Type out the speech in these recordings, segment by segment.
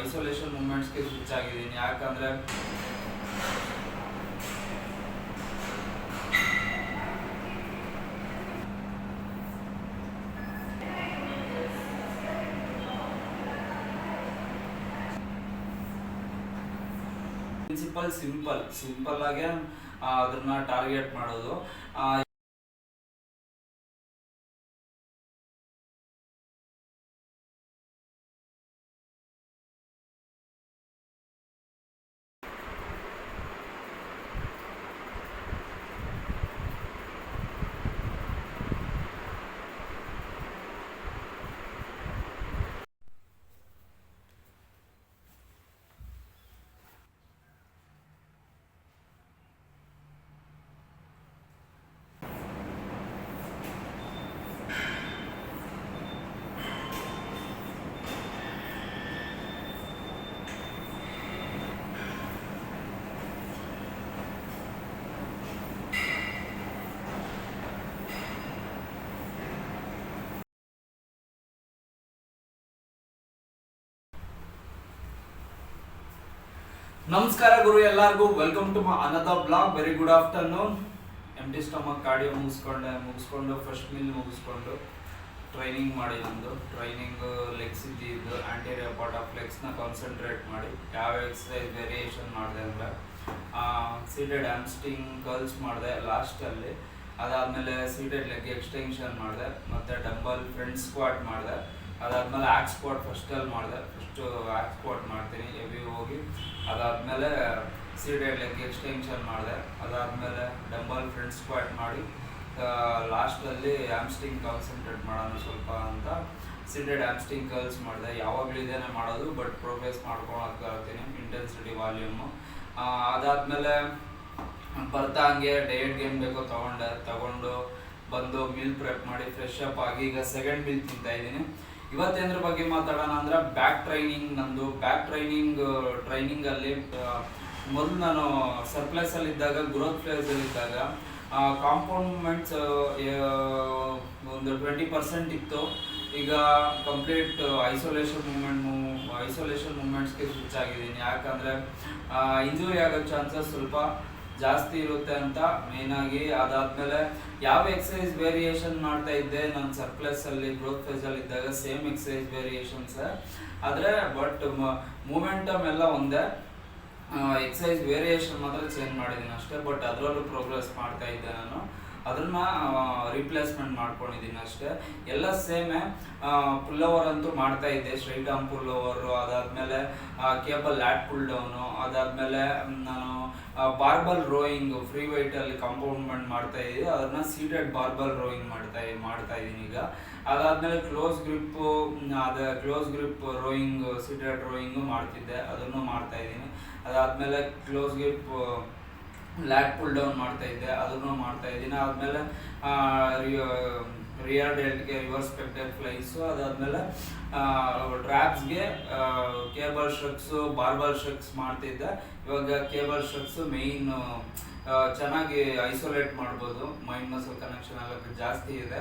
Isolation ಮೂಮೆಂಟ್ಸ್ಗೆ switch ಆಗಿದ್ದೀನಿ. ಯಾಕಂದರೆ principal simple ಆಗಿ ಅದನ್ನ ಟಾರ್ಗೆಟ್ ಮಾಡೋದು. ನಮಸ್ಕಾರ ಗುರು, ಎಲ್ಲರಿಗೂ welcome to another blog. Very good afternoon. Empty stomach cardio ಮುಗಿಸ್ಕೊಂಡು ಫಸ್ಟ್ ಮೀಲ್ ಮುಗಿಸ್ಕೊಂಡು ಟ್ರೈನಿಂಗ್ ಮಾಡಿ, ನಂದು ಟ್ರೈನಿಂಗ್ ಲೆಗ್ಸ್ ಇದ್ದಿದ್ದು ಆಂಟೀರಿಯರ್ ಪಾರ್ಟ್ ಆಫ್ ಲೆಗ್ಸ್ನ ಕಾನ್ಸಂಟ್ರೇಟ್ ಮಾಡಿ ಯಾವ ಎಕ್ಸಸೈಸ್ ವೇರಿಯೇಷನ್ ಮಾಡಿದೆ ಅಂದರೆ ಸೀಟೆಡ್ ಹ್ಯಾಮ್ಸ್ಟ್ರಿಂಗ್ ಕರ್ಲ್ಸ್ ಮಾಡಿದೆ ಲಾಸ್ಟಲ್ಲಿ. ಅದಾದಮೇಲೆ ಸೀಟೆಡ್ ಲೆಗ್ ಎಕ್ಸ್ಟೆನ್ಷನ್ ಮಾಡಿದೆ, ಮತ್ತು ಡಂಬಲ್ ಫ್ರಂಟ್ ಸ್ಕ್ವಾಟ್ ಮಾಡಿದೆ. ಅದಾದಮೇಲೆ ಆ್ಯಕ್ ಸ್ಕ್ವಾಟ್ ಫಸ್ಟಲ್ಲಿ ಮಾಡಿದೆ. ಫಸ್ಟು ಆ್ಯಕ್ ಸ್ಕ್ವಾಟ್ ಮಾಡ್ತೀನಿ ಹೆವಿ ಹೋಗಿ. ಅದಾದಮೇಲೆ ಸೀಟೆಡ್ ಲೆಗ್ ಎಕ್ಸ್ಟೆನ್ಷನ್ ಮಾಡಿದೆ. ಅದಾದಮೇಲೆ ಡಂಬಲ್ ಫ್ರಂಟ್ ಸ್ಕ್ವಾಟ್ ಮಾಡಿ ಲಾಸ್ಟಲ್ಲಿ ಹ್ಯಾಮ್ಸ್ಟ್ರಿಂಗ್ ಕಾನ್ಸಂಟ್ರೇಟ್ ಮಾಡೋಣ ಸ್ವಲ್ಪ ಅಂತ ಸೀಟೆಡ್ ಹ್ಯಾಮ್ಸ್ಟ್ರಿಂಗ್ ಕರ್ಲ್ಸ್ ಮಾಡಿದೆ. ಯಾವಾಗಲೂ ಇದೇನೆ ಮಾಡೋದು, ಬಟ್ ಪ್ರೋಗ್ರೆಸ್ ಮಾಡ್ಕೊಳಕ್ಕೆ ಇರ್ತೀನಿ, ಇಂಟೆನ್ಸಿಟಿ ವಾಲ್ಯೂಮು. ಅದಾದಮೇಲೆ ಬರ್ತಾ ಹಂಗೆ ಡಯಟ್ ಗೇಮ್ ಬೇಕೋ ತಗೊಂಡು ಬಂದು ಮೀಲ್ ಪ್ರೆಪ್ ಮಾಡಿ ಫ್ರೆಶ್ ಅಪ್ ಆಗಿ ಈಗ ಸೆಕೆಂಡ್ ಮೀಲ್ ತಿಂತಾ ಇದ್ದೀನಿ. ಇವತ್ತೇಂದ್ರ ಬಗ್ಗೆ ಮಾತಾಡೋಣ ಅಂದ್ರೆ ಬ್ಯಾಕ್ ಟ್ರೈನಿಂಗ್. ನಂದು ಬ್ಯಾಕ್ ಟ್ರೈನಿಂಗಲ್ಲಿ ಮೊದಲು ನಾನು ಸರ್ಪ್ಲೈಸಲ್ಲಿ ಇದ್ದಾಗ, ಗ್ರೋತ್ ಫೇಸಲ್ಲಿ ಇದ್ದಾಗ ಕಾಂಪೌಂಡ್ ಮೂಮೆಂಟ್ಸ್ ಒಂದು 20% ಇತ್ತು. ಈಗ ಕಂಪ್ಲೀಟ್ ಐಸೋಲೇಷನ್ ಮೂಮೆಂಟ್ಸ್ಗೆ ಸ್ವಿಚ್ ಆಗಿದ್ದೀನಿ. ಯಾಕಂದರೆ ಇಂಜುರಿ ಆಗೋ ಚಾನ್ಸಸ್ ಸ್ವಲ್ಪ ಜಾಸ್ತಿ ಇರುತ್ತೆ ಅಂತ ಮೇಯ್ನಾಗಿ. ಅದಾದಮೇಲೆ ಯಾವ ಎಕ್ಸಸೈಸ್ ವೇರಿಯೇಷನ್ ಮಾಡ್ತಾ ಇದ್ದೆ ನಾನು ಸರ್ಪ್ಲಸಲ್ಲಿ ಗ್ರೋತ್ ಫೇಸಲ್ಲಿ ಇದ್ದಾಗ ಸೇಮ್ ಎಕ್ಸಸೈಸ್ ವೇರಿಯೇಷನ್ಸ್, ಆದರೆ ಬಟ್ ಮೂಮೆಂಟಮ್ ಎಲ್ಲ ಒಂದೇ, ಎಕ್ಸಸೈಸ್ ವೇರಿಯೇಷನ್ ಮಾತ್ರ ಚೇಂಜ್ ಮಾಡಿದ್ದೀನಿ ಅಷ್ಟೇ. ಬಟ್ ಅದರಲ್ಲೂ ಪ್ರೋಗ್ರೆಸ್ ಮಾಡ್ತಾ ಇದ್ದೆ ನಾನು, ಅದನ್ನ ರಿಪ್ಲೇಸ್ಮೆಂಟ್ ಮಾಡ್ಕೊಂಡಿದ್ದೀನಿ ಅಷ್ಟೇ. ಎಲ್ಲ ಸೇಮೇ. ಪುಲ್ ಓವರ್ ಅಂತೂ ಮಾಡ್ತಾ ಇದ್ದೆ, ಸ್ಟ್ರೈಟ್ ಆರ್ಮ್ ಪುಲ್ ಓವರು. ಅದಾದಮೇಲೆ ಕೇಬಲ್ ಲ್ಯಾಟ್ ಪುಲ್ ಡೌನು. ಅದಾದಮೇಲೆ ನಾನು ಬಾರ್ಬಲ್ ರೋಯಿಂಗ್ ಫ್ರೀ ವೈಟಲ್ಲಿ ಕಾಂಪೌಂಡ್ಮೆಂಟ್ ಮಾಡ್ತಾ ಇದ್ದೀನಿ, ಅದನ್ನ ಸೀಟೆಡ್ ಬಾರ್ಬಲ್ ರೋಯಿಂಗ್ ಮಾಡ್ತಾ ಇದ್ದೀನಿ ಈಗ. ಅದಾದಮೇಲೆ ಕ್ಲೋಸ್ ಗ್ರಿಪ್ ರೋಯಿಂಗ್, ಸೀಟೆಡ್ ರೋಯಿಂಗು ಮಾಡ್ತಿದ್ದೆ, ಅದನ್ನು ಮಾಡ್ತಾ ಇದ್ದೀನಿ. ಅದಾದಮೇಲೆ ಕ್ಲೋಸ್ ಗ್ರಿಪ್ ಲ್ಯಾಟ್ ಪುಲ್ ಡೌನ್ ಮಾಡ್ತಾ ಇದ್ದೆ, ಅದನ್ನು ಮಾಡ್ತಾ ಇದ್ದೀನಿ. ಆದಮೇಲೆ ರಿಯರ್ ಡೆಲ್ಟ್ಗೆ ರಿವರ್ಸ್ ಪೆಕ್ಟರ್ ಫ್ಲೈಸು. ಅದಾದಮೇಲೆ ಟ್ರ್ಯಾಪ್ಸ್ಗೆ ಕೇಬಲ್ ಸ್ಟ್ರಕ್ಸು, ಬಾರ್ಬಲ್ ಸ್ಟ್ರಕ್ಸ್ ಮಾಡ್ತಿದ್ದೆ. ಇವಾಗ ಕೇಬಲ್ ಸ್ಟ್ರಕ್ಸು ಮೇಯ್ನ್ ಚೆನ್ನಾಗಿ ಐಸೋಲೇಟ್ ಮಾಡ್ಬೋದು, ಮೈಂಡ್ ಮಸಲ್ ಕನೆಕ್ಷನ್ ಎಲ್ಲ ಜಾಸ್ತಿ ಇದೆ,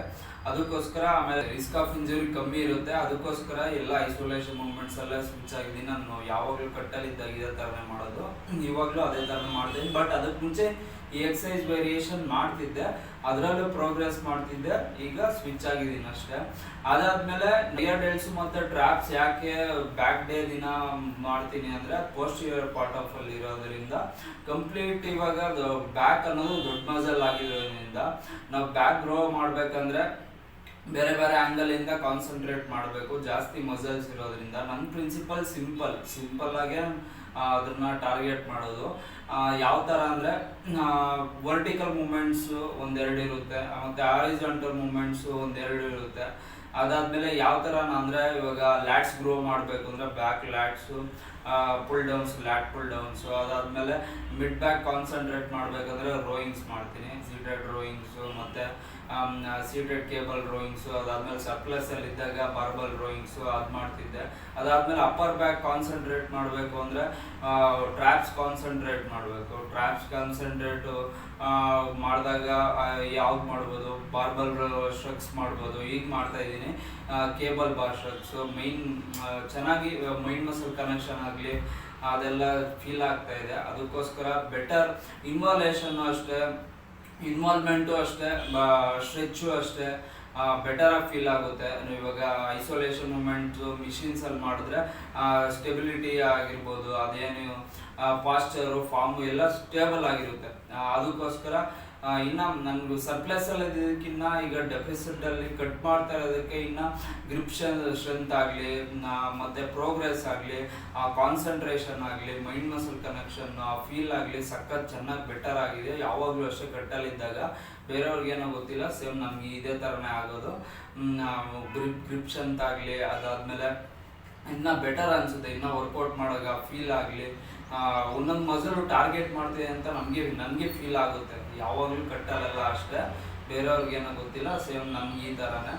ಅದಕ್ಕೋಸ್ಕರ. ಆಮೇಲೆ ರಿಸ್ಕ್ ಆಫ್ ಇಂಜುರಿ ಕಮ್ಮಿ ಇರುತ್ತೆ, ಅದಕ್ಕೋಸ್ಕರ ಎಲ್ಲ ಐಸೋಲೇಷನ್ ಮೂಮೆಂಟ್ಸ್ ಎಲ್ಲ ಸ್ವಿಚ್ ಆಗಿದ್ದೀನಿ. ನಾನು ಯಾವಾಗಲೂ ಕಟ್ಟಲ್ಲಿ ಇದ್ದಾಗ ಇದೇ ಥರನೇ ಮಾಡೋದು, ಇವಾಗಲೂ ಅದೇ ಥರ ಮಾಡ್ತೀನಿ. ಬಟ್ ಅದಕ್ಕೆ ಮುಂಚೆ ಈ ಎಕ್ಸಸೈಸ್ ವೇರಿಯೇಷನ್ ಮಾಡ್ತಿದ್ದೆ, ಅದರಲ್ಲೂ ಪ್ರೋಗ್ರೆಸ್ ಮಾಡ್ತಿದ್ದೆ. ಈಗ ಸ್ವಿಚ್ ಆಗಿದ್ದೀನಿ ಅಷ್ಟೇ. ಅದಾದಮೇಲೆ ರಿಯರ್ ಡೆಲ್ಟ್ಸ್ ಮತ್ತು ಟ್ರ್ಯಾಪ್ಸ್ ಯಾಕೆ ಬ್ಯಾಕ್ ಡೇ ದಿನ ಮಾಡ್ತೀನಿ ಅಂದರೆ ಪೋಸ್ಟೀರಿಯರ್ ಪಾರ್ಟ್ ಆಫ್ ಅಲ್ಲಿ ಇರೋದ್ರಿಂದ ಕಂಪ್ಲೀಟ್ ಇವಾಗ ಬ್ಯಾಕ್ ಅನ್ನೋದು ದೊಡ್ಡ ಮಸಲ್ ಆಗಿರೋದ್ರಿಂದ ನಾವು ಬ್ಯಾಕ್ ಗ್ರೋ ಮಾಡಬೇಕಂದ್ರೆ ಬೇರೆ ಬೇರೆ ಆ್ಯಂಗಲಿಂದ ಕಾನ್ಸಂಟ್ರೇಟ್ ಮಾಡಬೇಕು, ಜಾಸ್ತಿ ಮಸಲ್ಸ್ ಇರೋದ್ರಿಂದ. ನನ್ನ ಪ್ರಿನ್ಸಿಪಲ್ ಸಿಂಪಲ್ ಆಗಿ ಅದನ್ನ ಟಾರ್ಗೆಟ್ ಮಾಡೋದು. ಯಾವ ಥರ ಅಂದರೆ ವರ್ಟಿಕಲ್ ಮೂಮೆಂಟ್ಸು ಒಂದೆರಡು ಇರುತ್ತೆ, ಮತ್ತು ಹಾರಿಜಾಂಟಲ್ ಮೂಮೆಂಟ್ಸು ಒಂದೆರಡು ಇರುತ್ತೆ. ಅದಾದಮೇಲೆ ಯಾವ ಥರ ಅಂದರೆ ಇವಾಗ ಲ್ಯಾಟ್ಸ್ ಗ್ರೋ ಮಾಡಬೇಕು ಅಂದರೆ back lats pull downs, lat pull downs. ಅದಾದಮೇಲೆ ಮಿಡ್ ಬ್ಯಾಕ್ ಕಾನ್ಸಂಟ್ರೇಟ್ ಮಾಡಬೇಕಂದ್ರೆ ರೋಯಿಂಗ್ಸ್ ಮಾಡ್ತೀನಿ, ಸೀಟೆಡ್ ರೋಯಿಂಗ್ಸು. ಮತ್ತು ಸೀಟೆಡ್ ಕೇಬಲ್ ರೋಯಿಂಗ್ಸು, ಅದಾದ್ಮೇಲೆ ಸರ್ಪ್ಲಸಲ್ಲಿ ಇದ್ದಾಗ ಬಾರ್ಬಲ್ ರೋಯಿಂಗ್ಸು ಅದು ಮಾಡ್ತಿದ್ದೆ. ಅದಾದ್ಮೇಲೆ ಅಪ್ಪರ್ ಬ್ಯಾಕ್ ಕಾನ್ಸಂಟ್ರೇಟ್ ಮಾಡಬೇಕು ಅಂದರೆ ಟ್ರ್ಯಾಪ್ಸ್ ಕಾನ್ಸಂಟ್ರೇಟ್ ಮಾಡಬೇಕು. ಟ್ರ್ಯಾಪ್ಸ್ ಕಾನ್ಸಂಟ್ರೇಟು ಮಾಡಿದಾಗ ಯಾವ್ದು ಮಾಡ್ಬೋದು, ಬಾರ್ಬಲ್ ಸ್ಟ್ರಕ್ಸ್ ಮಾಡ್ಬೋದು. ಈಗ ಮಾಡ್ತಾ ಇದ್ದೀನಿ ಕೇಬಲ್ ಬಾರ್ ಸ್ಟ್ರಕ್ಸು. ಚೆನ್ನಾಗಿ ಮೈಂಡ್ ಮಸಲ್ ಕನೆಕ್ಷನ್ ಆಗಲಿ ಅದೆಲ್ಲ ಫೀಲ್ ಆಗ್ತಾ ಇದೆ. ಅದಕ್ಕೋಸ್ಕರ ಬೆಟರ್ ಇನ್ವಾಲ್ವ್ಮೆಂಟು ಅಷ್ಟೇ, ಸ್ಟ್ರೆಚ್ಚು ಅಷ್ಟೇ ಬೆಟರಾಗಿ ಫೀಲ್ ಆಗುತ್ತೆ. ಇವಾಗ ಐಸೋಲೇಷನ್ ಮೂಮೆಂಟ್ಸು ಮಿಷಿನ್ಸಲ್ಲಿ ಮಾಡಿದ್ರೆ ಸ್ಟೆಬಿಲಿಟಿ ಆಗಿರ್ಬೋದು, ಅದೇನು ಪಾಸ್ಚರು ಫಾರ್ಮು ಎಲ್ಲ ಸ್ಟೇಬಲ್ ಆಗಿರುತ್ತೆ. ಅದಕ್ಕೋಸ್ಕರ ಇನ್ನು ನನಗೆ ಸರ್ಪ್ಲಸಲ್ಲಿ ಇದಕ್ಕಿನ್ನ ಈಗ ಡೆಫಿಸಿಟಲ್ಲಿ ಕಟ್ ಮಾಡ್ತಾ ಇರೋದಕ್ಕೆ ಇನ್ನು ಗ್ರಿಪ್ ಸ್ಟ್ರೆಂತ್ ಆಗಲಿ ಮತ್ತು ಪ್ರೋಗ್ರೆಸ್ ಆಗಲಿ, ಕಾನ್ಸಂಟ್ರೇಷನ್ ಆಗಲಿ, ಮೈಂಡ್ ಮಸಲ್ ಕನೆಕ್ಷನ್ ಫೀಲ್ ಆಗಲಿ ಸಖತ್ ಚೆನ್ನಾಗಿ ಬೆಟರ್ ಆಗಿದೆ. ಯಾವಾಗಲೂ ಅಷ್ಟೇ ಕಟ್ಟಲ್ಲಿದ್ದಾಗ ಬೇರೆಯವ್ರಿಗೇನೋ ಗೊತ್ತಿಲ್ಲ, ಸೇಮ್ ನಮಗೆ ಇದೇ ಥರನೇ ಆಗೋದು. ಗ್ರಿಪ್ ಸ್ಟ್ರೆಂತ್ ಆಗಲಿ ಅದಾದಮೇಲೆ ಇನ್ನೂ ಬೆಟರ್ ಅನಿಸುತ್ತೆ. ಇನ್ನೂ ವರ್ಕೌಟ್ ಮಾಡೋವಾಗ ಫೀಲ್ ಆಗಲಿ ಒಂದೊಂದು ಮಸಲು ಟಾರ್ಗೆಟ್ ಮಾಡ್ತೀವಿ ಅಂತ ನನಗೆ ಫೀಲ್ ಆಗುತ್ತೆ. ಯಾವಾಗಲೂ ಕಟ್ಟಲ್ಲ ಅಷ್ಟೇ, ಬೇರೆಯವ್ರಿಗೇನೋ ಗೊತ್ತಿಲ್ಲ, ಸೇಮ್ ನಮ್ಗೆ ಈ ಥರನೇ.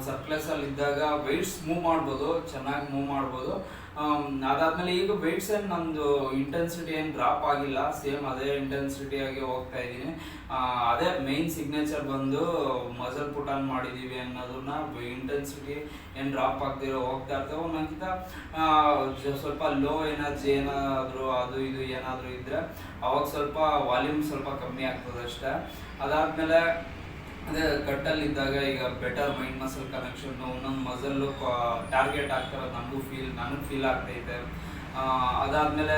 ಸರ್ಪ್ಲಸಲ್ಲಿ ಇದ್ದಾಗ ವೆಯ್ಟ್ಸ್ ಮೂವ್ ಮಾಡ್ಬೋದು, ಚೆನ್ನಾಗಿ ಮೂವ್ ಮಾಡ್ಬೋದು. ಅದಾದಮೇಲೆ ಈಗ ವೆಯ್ಟ್ಸ್ ಏನು ನಮ್ಮದು ಇಂಟೆನ್ಸಿಟಿ ಏನು ಡ್ರಾಪ್ ಆಗಿಲ್ಲ, ಸೇಮ್ ಅದೇ ಇಂಟೆನ್ಸಿಟಿಯಾಗಿ ಹೋಗ್ತಾ ಇದ್ದೀನಿ. ಅದೇ ಮೇನ್ ಸಿಗ್ನೇಚರ್ ಬಂದು ಮಸಲ್ ಪುಟ್ ಆನ್ ಮಾಡಿದ್ದೀವಿ ಅನ್ನೋದನ್ನ ಇಂಟೆನ್ಸಿಟಿ ಏನು ಡ್ರಾಪ್ ಆಗ್ದಿರೋ ಹೋಗ್ತಾ ಇರ್ತವೆ. ನನಗಿಂತ ಸ್ವಲ್ಪ ಲೋ ಎನರ್ಜಿ ಏನಾದರೂ ಅದು ಇದು ಏನಾದರೂ ಇದ್ದರೆ ಅವಾಗ ಸ್ವಲ್ಪ ವಾಲ್ಯೂಮ್ ಸ್ವಲ್ಪ ಕಮ್ಮಿ ಆಗ್ತದೆ ಅಷ್ಟೇ. ಅದಾದಮೇಲೆ ಅದೇ ಕಟ್ಟಲ್ಲಿದ್ದಾಗ ಈಗ ಬೆಟರ್ ಮೈಂಡ್ ಮಸಲ್ ಕನೆಕ್ಷನ್, ಒಂದೊಂದು ಮಸಲ್ಲು ಟಾರ್ಗೆಟ್ ಆಗ್ತಾರೋ ನನಗೆ ಫೀಲ್ ಆಗ್ತೈತೆ. ಅದಾದಮೇಲೆ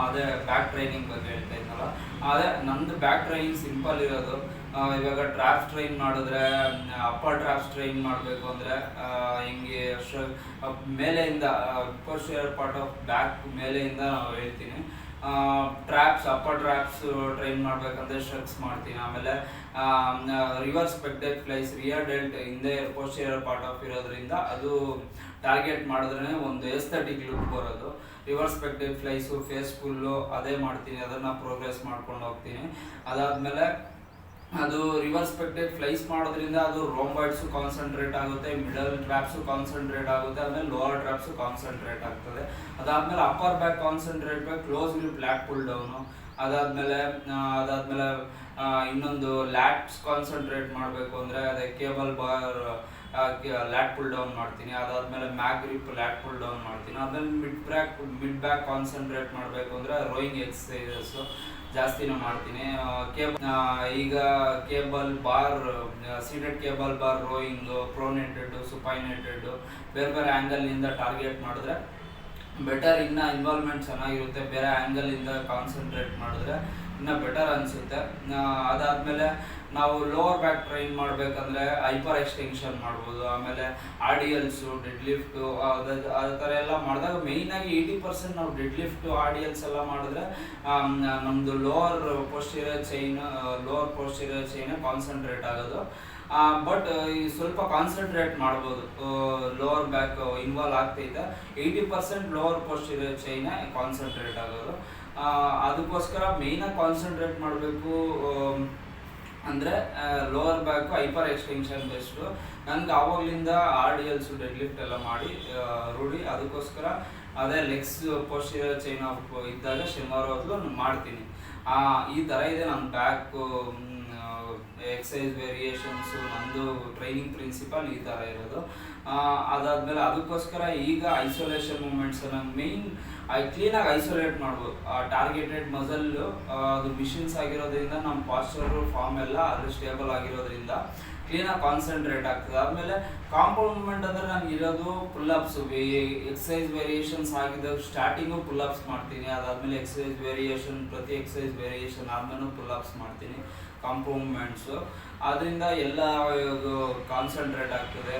ಅದೇ ಬ್ಯಾಕ್ ಟ್ರೈನಿಂಗ್ ಬಗ್ಗೆ ಹೇಳ್ತಾ ಇದ್ನಲ್ಲ, ಅದೇ ನಂದು ಬ್ಯಾಕ್ ಟ್ರೈನಿಂಗ್ ಸಿಂಪಲ್ ಇರೋದು. ಇವಾಗ ಟ್ರ್ಯಾಪ್ಸ್ ಟ್ರೈನ್ ಮಾಡಿದ್ರೆ, ಅಪ್ಪರ್ ಟ್ರ್ಯಾಪ್ಸ್ ಟ್ರೈನ್ ಮಾಡಬೇಕು ಅಂದರೆ ಹಿಂಗೆ ಮೇಲೆಯಿಂದ ಪೋಸ್ಟೀರಿಯರ್ ಪಾರ್ಟ್ ಆಫ್ ಬ್ಯಾಕ್ ಮೇಲೆಯಿಂದ ನಾವು ಹೇಳ್ತೀನಿ. ಅಪ್ಪರ್ ಟ್ರ್ಯಾಪ್ಸ್ ಟ್ರೈನ್ ಮಾಡಬೇಕಂದ್ರೆ ಸ್ಟ್ರಕ್ಸ್ ಮಾಡ್ತೀನಿ. ಆಮೇಲೆ ರಿವರ್ಸ್ ಪೆಕ್ಟೆಡ್ ಫ್ಲೈಸ್, ರಿಯರ್ ಡೆಲ್ಟ್ ಹಿಂದೆ ಪೋಸ್ಟೀರಿಯರ್ ಪಾರ್ಟ್ ಆಫ್ ಇರೋದ್ರಿಂದ ಅದು ಟಾರ್ಗೆಟ್ ಮಾಡಿದ್ರೆ ಒಂದು ಎಸ್ಥೆಟಿಕ್ ಲುಕ್ ಬರೋದು. ರಿವರ್ಸ್ ಪೆಕ್ಟೆಡ್ ಫ್ಲೈಸು, ಫೇಸ್ ಫುಲ್ಲು ಅದೇ ಮಾಡ್ತೀನಿ, ಅದನ್ನು ಪ್ರೋಗ್ರೆಸ್ ಮಾಡ್ಕೊಂಡು ಹೋಗ್ತೀನಿ. ಅದಾದಮೇಲೆ ಅದು ರಿವರ್ಸ್ ಪೆಕ್ಟೆಡ್ ಫ್ಲೈಸ್ ಮಾಡೋದ್ರಿಂದ ಅದು ರೋಂಬಾಯ್ಡ್ಸು ಕಾನ್ಸಂಟ್ರೇಟ್ ಆಗುತ್ತೆ, ಮಿಡಲ್ ಟ್ರ್ಯಾಪ್ಸು ಕಾನ್ಸಂಟ್ರೇಟ್ ಆಗುತ್ತೆ, ಆಮೇಲೆ ಲೋವರ್ ಟ್ರ್ಯಾಪ್ಸು ಕಾನ್ಸಂಟ್ರೇಟ್ ಆಗ್ತದೆ. ಅದಾದಮೇಲೆ upper back concentrate back, close grip ಲ್ಯಾಟ್ full down. ಅದಾದಮೇಲೆ ಇನ್ನೊಂದು ಲ್ಯಾಟ್ಸ್ ಕಾನ್ಸಂಟ್ರೇಟ್ ಮಾಡಬೇಕು ಅಂದರೆ ಅದೇ ಕೇಬಲ್ ಬಾರ್ ಲ್ಯಾಟ್ ಪುಲ್ ಡೌನ್ ಮಾಡ್ತೀನಿ. ಅದಾದಮೇಲೆ ಮ್ಯಾಗ್ ಗ್ರಿಪ್ ಲ್ಯಾಟ್ ಪುಲ್ ಡೌನ್ ಮಾಡ್ತೀನಿ. ಆಮೇಲೆ ಮಿಡ್ ಬ್ಯಾಕ್ ಕಾನ್ಸಂಟ್ರೇಟ್ ಮಾಡಬೇಕು ಅಂದರೆ ರೋಯಿಂಗ್ ಎಕ್ಸಸೈಸಸ್ಸು ಜಾಸ್ತಿನೇ ಮಾಡ್ತೀನಿ. ಈಗ cable bar, seated cable bar rowing, pronated, supinated ಬೇರೆ ಬೇರೆ ಆ್ಯಂಗಲಿಂದ ಟಾರ್ಗೆಟ್ ಮಾಡಿದ್ರೆ ಬೆಟರ್, ಇನ್ನೂ ಇನ್ವಾಲ್ವ್ಮೆಂಟ್ ಚೆನ್ನಾಗಿರುತ್ತೆ. ಬೇರೆ ಆ್ಯಂಗಲಿಂದ ಕಾನ್ಸಂಟ್ರೇಟ್ ಮಾಡಿದ್ರೆ ಇನ್ನೂ ಬೆಟರ್ ಅನಿಸುತ್ತೆ. ಅದಾದಮೇಲೆ ನಾವು ಲೋವರ್ ಬ್ಯಾಕ್ ಟ್ರೈನ್ ಮಾಡಬೇಕಂದ್ರೆ ಹೈಪರ್ ಎಕ್ಸ್ಟೆನ್ಷನ್ ಮಾಡ್ಬೋದು. ಆಮೇಲೆ ಆಡಿಯಲ್ಸು, ಡೆಡ್ ಲಿಫ್ಟು ಆ ಥರ ಎಲ್ಲ ಮಾಡಿದಾಗ ಮೇಯ್ನಾಗಿ 80% ನಾವು ಡೆಡ್ ಲಿಫ್ಟು, ಆಡಿಯಲ್ಸ್ ಎಲ್ಲ ಮಾಡಿದ್ರೆ ನಮ್ಮದು ಲೋವರ್ ಪೋಸ್ಟೀರಿಯರ್ ಚೈನ್ ಕಾನ್ಸಂಟ್ರೇಟ್ ಆಗೋದು. ಬಟ್ ಈ ಸ್ವಲ್ಪ ಕಾನ್ಸಂಟ್ರೇಟ್ ಮಾಡ್ಬೋದು, ಲೋವರ್ ಬ್ಯಾಕ್ ಇನ್ವಾಲ್ವ್ ಆಗ್ತೈತೆ. 80% ಲೋವರ್ ಪೋಸ್ಟೀರಿಯರ್ ಚೈನ್ ಕಾನ್ಸಂಟ್ರೇಟ್ ಆಗೋದು. ಅದಕ್ಕೋಸ್ಕರ ಮೇಯ್ನಾಗಿ ಕಾನ್ಸಂಟ್ರೇಟ್ ಮಾಡಬೇಕು ಅಂದರೆ lower back hyper extension best. ನನಗೆ ಆವಾಗಲಿಂದ ಆರ್ಡಿಯಲ್ಸು, ಡೆಡ್ ಲಿಫ್ಟ್ ಎಲ್ಲ ಮಾಡಿ ರೂಢಿ. ಅದಕ್ಕೋಸ್ಕರ ಅದೇ ಲೆಗ್ಸ್ ಪೋಸ್ಟೀರಿಯರ್ ಚೈನ್ ಆಫ್ ಇದ್ದಾಗ ಶನಿವಾರ ಹೊತ್ತು ಮಾಡ್ತೀನಿ. ಈ ಥರ ಇದೆ ನನ್ನ ಬ್ಯಾಕು ಎಕ್ಸಸೈಸ್ ವೇರಿಯೇಷನ್ಸು. ನಂದು ಟ್ರೈನಿಂಗ್ ಪ್ರಿನ್ಸಿಪಲ್ ಈ ಥರ ಇರೋದು. ಅದಾದಮೇಲೆ ಅದಕ್ಕೋಸ್ಕರ ಈಗ ಐಸೋಲೇಷನ್ ಮೂಮೆಂಟ್ಸ್ ನಂಗೆ ಮೇಯ್ನ್ ಕ್ಲೀನಾಗಿ ಐಸೋಲೇಟ್ ಮಾಡ್ಬೋದು. ಟಾರ್ಗೆಟೆಡ್ ಮಸಲ್ಲು ಅದು ಮಿಷಿನ್ಸ್ ಆಗಿರೋದ್ರಿಂದ ನಮ್ಮ ಪಾಸ್ಚರು ಫಾರ್ಮ್ ಎಲ್ಲ ಅದು ಸ್ಟೇಬಲ್ ಆಗಿರೋದ್ರಿಂದ ಕ್ಲೀನಾಗಿ ಕಾನ್ಸಂಟ್ರೇಟ್ ಆಗ್ತದೆ. ಆದಮೇಲೆ ಕಾಂಪೌಂಡ್ ಮೂಮೆಂಟ್ ಅಂದರೆ ನನಗೆ ಇರೋದು ಪುಲ್ಲಪ್ಸು. ಎಕ್ಸಸೈಸ್ ವೇರಿಯೇಷನ್ಸ್ ಆಗಿದ್ದಾಗ ಸ್ಟಾರ್ಟಿಂಗು ಪುಲ್ಲಪ್ಸ್ ಮಾಡ್ತೀನಿ. ಅದಾದಮೇಲೆ ಪ್ರತಿ ಎಕ್ಸಸೈಸ್ ವೇರಿಯೇಷನ್ ಆದ್ಮೇಲೆ ಪುಲ್ಲಪ್ಸ್ ಮಾಡ್ತೀನಿ, ಕಾಂಪೌಂಡ್ ಮೂಮೆಂಟ್ಸು. ಅದರಿಂದ ಎಲ್ಲ ಕಾನ್ಸಂಟ್ರೇಟ್ ಆಗ್ತದೆ.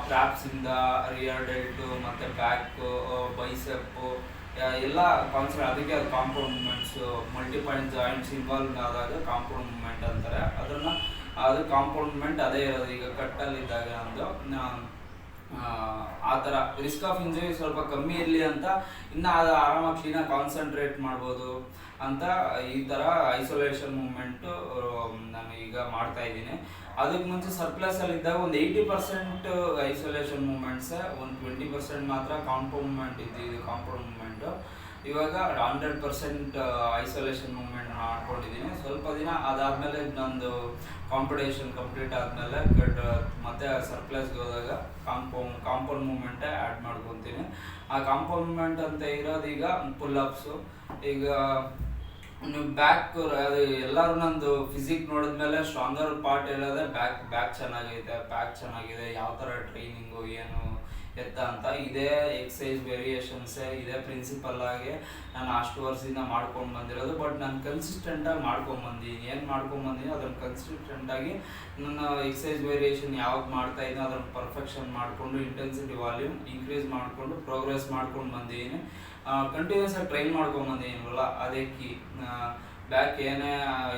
ಟ್ರ್ಯಾಪ್ಸಿಂದ ರಿಯರ್ ಡೆಲ್ಟು ಮತ್ತು ಬ್ಯಾಕು, ಬೈಸೆಪ್ಪು ಎಲ್ಲ ಅದಕ್ಕೆ ಅದು ಕಾಂಪೌಂಡ್ ಮೂಮೆಂಟ್ಸು. ಮಲ್ಟಿಪಾಯಿಂಟ್ ಜಾಯಿಂಟ್ಸ್ ಇನ್ವಾಲ್ವ್ ಆದಾಗ ಕಾಂಪೌಂಡ್ ಮೂಮೆಂಟ್ ಅಂತಾರೆ ಅದನ್ನು. ಅದು ಕಾಂಪೌಂಡ್ ಮೂಮೆಂಟ್ ಅದೇ ಇರೋದು ಈಗ ಕಟ್ಟಲ್ಲಿದ್ದಾಗ. ಆ ಥರ ರಿಸ್ಕ್ ಆಫ್ ಇಂಜುರಿ ಸ್ವಲ್ಪ ಕಮ್ಮಿ ಇರಲಿ ಅಂತ ಇನ್ನು ಅದು ಆರಾಮಾಗಿ ಕ್ಲೀನಾಗಿ ಕಾನ್ಸಂಟ್ರೇಟ್ ಮಾಡ್ಬೋದು ಅಂತ ಈ ಥರ ಐಸೋಲೇಷನ್ ಮೂವ್ಮೆಂಟು ನಾನು ಈಗ ಮಾಡ್ತಾ ಇದ್ದೀನಿ. ಅದಕ್ಕೆ ಮುಂಚೆ ಸರ್ಪ್ಲಸಲ್ಲಿ ಇದ್ದಾಗ ಒಂದು 80% ಐಸೋಲೇಷನ್ ಮೂವ್ಮೆಂಟ್ಸೇ, ಒಂದು 20% ಮಾತ್ರ ಕಾಂಪೌಂಡ್ ಮೂವ್ಮೆಂಟ್ ಇದ್ದಿದ್ದು ಕಾಂಪೌಂಡ್ ಮೂವ್ಮೆಂಟು. ಇವಾಗ 100% ಐಸೋಲೇಷನ್ ಮೂವ್ಮೆಂಟ್ ಮಾಡ್ಕೊಂಡಿದ್ದೀನಿ. ಸ್ವಲ್ಪ ದಿನ ಅದಾದಮೇಲೆ ನಂದು ಕಾಂಪಿಟೇಷನ್ ಕಂಪ್ಲೀಟ್ ಆದಮೇಲೆ ಮತ್ತೆ ಸರ್ಪ್ಲಸ್ಗೆ ಹೋದಾಗ ಕಾಂಪೌಂಡ್ ಮೂವ್ಮೆಂಟೇ ಆ್ಯಡ್ ಮಾಡ್ಕೊತೀನಿ. ಆ ಕಾಂಪೌಂಡ್ ಮೂವ್ಮೆಂಟ್ ಅಂತ ಇರೋದು ಈಗ ಪುಲ್-ಅಪ್ಸು. ಈಗ ನೀವು ಬ್ಯಾಕ್ ಅದು ಎಲ್ಲರೂ ನಂದು ಫಿಸಿಕ್ ನೋಡಿದ್ಮೇಲೆ ಸ್ಟ್ರಾಂಗರ್ ಪಾರ್ಟ್ ಹೇಳೋದೇ ಬ್ಯಾಕ್ ಚೆನ್ನಾಗೈತೆ, ಬ್ಯಾಕ್ ಚೆನ್ನಾಗಿದೆ, ಯಾವ ಥರ ಟ್ರೈನಿಂಗು ಏನು ಎತ್ತ ಅಂತ. ಇದೇ ಎಕ್ಸಸೈಸ್ ವೇರಿಯೇಷನ್ಸೇ, ಇದೇ ಪ್ರಿನ್ಸಿಪಲ್ ಆಗಿ ನಾನು ಅಷ್ಟು ವರ್ಷದಿಂದ ಮಾಡ್ಕೊಂಡು ಬಂದಿರೋದು. ಬಟ್ ನಾನು ಕನ್ಸಿಸ್ಟೆಂಟಾಗಿ ಮಾಡ್ಕೊಂಬಂದಿದ್ದೀನಿ. ಏನು ಮಾಡ್ಕೊಂಬಂದಿನಿ ಅದನ್ನು ಕನ್ಸಿಸ್ಟೆಂಟಾಗಿ ನನ್ನ ಎಕ್ಸಸೈಸ್ ವೇರಿಯೇಷನ್ ಯಾವಾಗ ಮಾಡ್ತಾಯಿದ್ದೀನಿ ಅದನ್ನು ಪರ್ಫೆಕ್ಷನ್ ಮಾಡಿಕೊಂಡು ಇಂಟೆನ್ಸಿಟಿ ವಾಲ್ಯೂಮ್ ಇನ್ಕ್ರೀಸ್ ಮಾಡಿಕೊಂಡು ಪ್ರೋಗ್ರೆಸ್ ಮಾಡ್ಕೊಂಡು ಬಂದಿದ್ದೀನಿ. ಕಂಟಿನ್ಯೂಸ್ ಆಗಿ ಟ್ರೈನ್ ಮಾಡ್ಕೊಂಬಂದಿದ್ದೀನಲ್ಲ, ಅದೇ ಕೀ. ಬ್ಯಾಕ್ ಏನೇ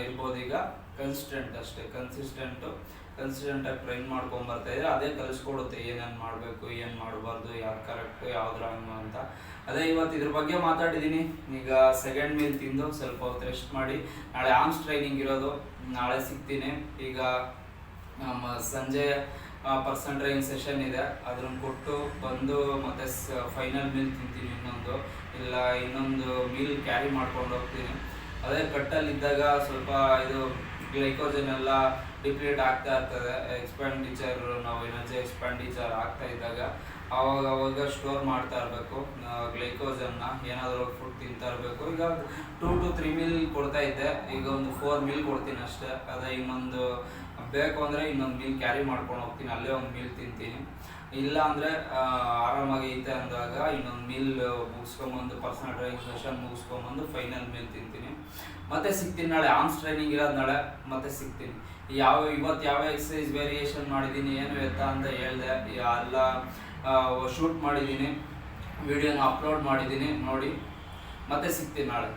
ಇರ್ಬೋದು, ಈಗ ಕನ್ಸಿಸ್ಟೆಂಟ್ ಅಷ್ಟೇ, ಕನ್ಸಿಸ್ಟೆಂಟಾಗಿ ಟ್ರೈನ್ ಮಾಡ್ಕೊಂಬರ್ತಾಯಿದ್ರೆ ಅದೇ ಕಲಿಸ್ಕೊಡುತ್ತೆ ಏನೇನು ಮಾಡಬೇಕು, ಏನು ಮಾಡಬಾರ್ದು, ಯಾವ್ದು ಕರೆಕ್ಟು, ಯಾವ್ದು ರಾಂಗು ಅಂತ. ಅದೇ ಇವತ್ತು ಇದ್ರ ಬಗ್ಗೆ ಮಾತಾಡಿದ್ದೀನಿ. ಈಗ ಸೆಕೆಂಡ್ ಮೀಲ್ ತಿಂದು ಸ್ವಲ್ಪ ಹೊತ್ತು ರೆಸ್ಟ್ ಮಾಡಿ, ನಾಳೆ ಆರ್ಮ್ಸ್ ಟ್ರೈನಿಂಗ್ ಇರೋದು, ನಾಳೆ ಸಿಗ್ತೀನಿ. ಈಗ ಸಂಜೆ ಪರ್ಸನಲ್ ಟ್ರೈನಿಂಗ್ ಸೆಷನ್ ಇದೆ, ಅದನ್ನು ಕೊಟ್ಟು ಬಂದು ಮತ್ತೆ ಫೈನಲ್ ಮೀಲ್ ತಿಂತೀನಿ. ಇನ್ನೊಂದು ಮೀಲ್ ಕ್ಯಾರಿ ಮಾಡ್ಕೊಂಡು ಹೋಗ್ತೀನಿ. ಅದೇ ಕಟ್ಟಲ್ಲಿದ್ದಾಗ ಸ್ವಲ್ಪ ಇದು ಗ್ಲೈಕೋಜನ್ ಎಲ್ಲ ಡಿಪ್ಲೀಟ್ ಆಗ್ತಾ ಇರ್ತದೆ. ನಾವು ಎನರ್ಜಿ ಎಕ್ಸ್ಪೆಂಡಿಚರ್ ಆಗ್ತಾ ಇದ್ದಾಗ ಅವಾಗ ಸ್ಟೋರ್ ಮಾಡ್ತಾ ಇರಬೇಕು ಗ್ಲೈಕೋಜನ್ನ. ಏನಾದರೂ ಫುಡ್ ತಿಂತಾ ಇರಬೇಕು. ಈಗ 2 to 3 ಮೀಲ್ ಕೊಡ್ತಾ ಇದ್ದೆ, ಈಗ ಒಂದು 4 ಮೀಲ್ ಕೊಡ್ತೀನಿ ಅಷ್ಟೇ. ಅದೇ ಇನ್ನೊಂದು ಬೇಕು ಅಂದರೆ ಇನ್ನೊಂದು ಮೀಲ್ ಕ್ಯಾರಿ ಮಾಡ್ಕೊಂಡು ಹೋಗ್ತೀನಿ, ಅಲ್ಲೇ ಒಂದು ಮೀಲ್ ತಿಂತೀನಿ. ಇಲ್ಲ ಅಂದರೆ ಆರಾಮಾಗಿ ಐತೆ ಅಂದಾಗ ಇನ್ನೊಂದು ಮೀಲ್ ಮುಗಿಸ್ಕೊಂಬಂದು ಪರ್ಸನಲ್ ಟ್ರೈನಿಂಗ್ ಸೆಷನ್ ಮುಗಿಸ್ಕೊಂಬಂದು ಫೈನಲ್ ಮೀಲ್ ತಿಂತೀನಿ. ಮತ್ತೆ ಸಿಗ್ತೀನಿ ನಾಳೆ ಆರ್ಮ್ಸ್ ಟ್ರೈನಿಂಗ್ ಇರೋದು, ನಾಳೆ ಮತ್ತೆ ಸಿಗ್ತೀನಿ. ಇವತ್ತು ಯಾವ ಎಕ್ಸಸೈಸ್ ವೇರಿಯೇಷನ್ ಮಾಡಿದ್ದೀನಿ, ಏನು ಎತ್ತ ಅಂತ ಹೇಳಿದೆ, ಎಲ್ಲ ಶೂಟ್ ಮಾಡಿದ್ದೀನಿ, ವಿಡಿಯೋನ ಅಪ್ಲೋಡ್ ಮಾಡಿದ್ದೀನಿ, ನೋಡಿ. ಮತ್ತೆ ಸಿಗ್ತೀನಿ ನಾಳೆ.